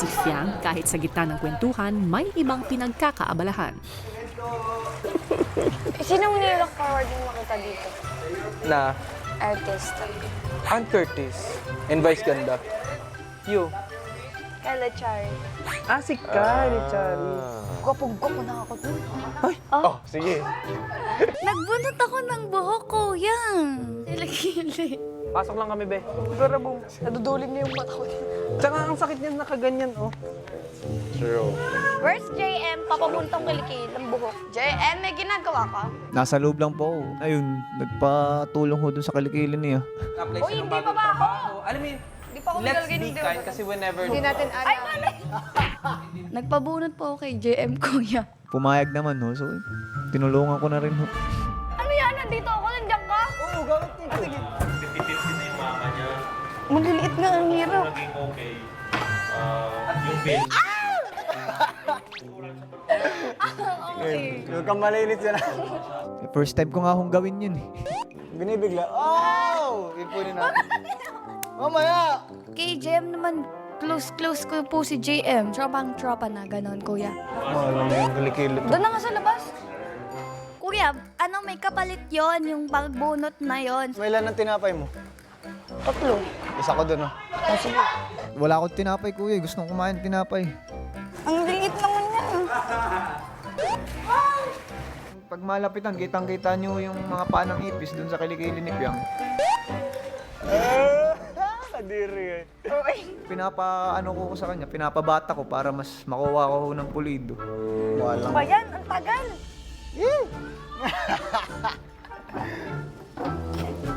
Si Fiang, kahit sa gitna ng kwentuhan, may ibang pinagkakaabalahan. Sinong nilook forward yung makita dito? Na Artist. Ann Curtis and Vice Ganda. You. Kala Chari. Si Kylie Chari. Gwapo-gwapo na ako dun. Oh, sige. Nagbunot ako ng buhok, kuya. Kili-kili. Pasok lang kami, be. Pero boom, naduduling na yung mata ko. Tsaka ang sakit niyan nakaganyan, oh. True. Where's JM? Papapuntang kilikil ng buhok. JM, may ginagawa ka? Nasa loob lang po ako. Ayun, nagpatulong ho dun sa kilikilin niya. Apply Uy, siya ng hindi bagong pa ba ako? trabaho. Alam mo yun, Hindi pa ako let's nagalagay be ng kind kasi whenever... Hindi natin alam. Ay, malay! Nagpabunot po ako kay JM, kuya. Pumayag naman ho, so tinulungan ko na rin ho. Ano yan? Nandito ako, nandiyan ka? Oo, gawin niya. Sige. Tipid-tipid na yung mama niya. Maliliit nga, ang hirap. Naging okay. Yung bill. Huwag kang malinis yan. First time ko nga hong gawin yun eh. Binibigla. Oh! Ipunin natin. Mamaya! Kay JM naman, close ko po si JM. Tropang-tropa na, ganon, kuya. Alam mo yung kilikili. Doon na nga sa labas. Kuya, ano may kapalit yon yung pagbunot na yon? May ilan ang tinapay mo? Tatlo. Isa ko dun, oh. Wala akong tinapay kuya, gusto kong kumain ng tinapay. Ang liit naman niya. Pag malapitan, kitang-kita nyo yung mga panang ipis dun sa kilikili ni Piang. Kadiri eh. Pinapaano ko sa kanya, pinapabata ko para mas makuha ko ng pulido. Walang. Ba yan? Ang tagal.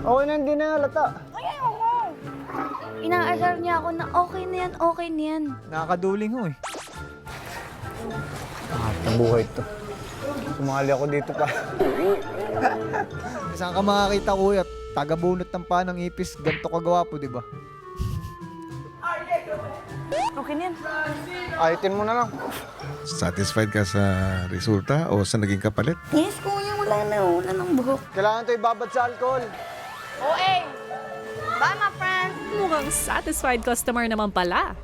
Okay na, hindi na halata. Ay, ayoko. Inaasar niya ako na okay na yan. Nakakaduling ho eh. Ang buhay to. Sumali ako dito pa. Saan ka makakita kuya? Tagabunot ng panang ipis, ganito kagawapo, di ba? Okay na yan. Ayitin mo na lang. Satisfied ka sa resulta o sa naging kapalit? Yes, kuya. Wala ng buhok. Kailangan ito ibabad sa alcohol. Okay. Bye, my friend. Mukhang satisfied customer naman pala.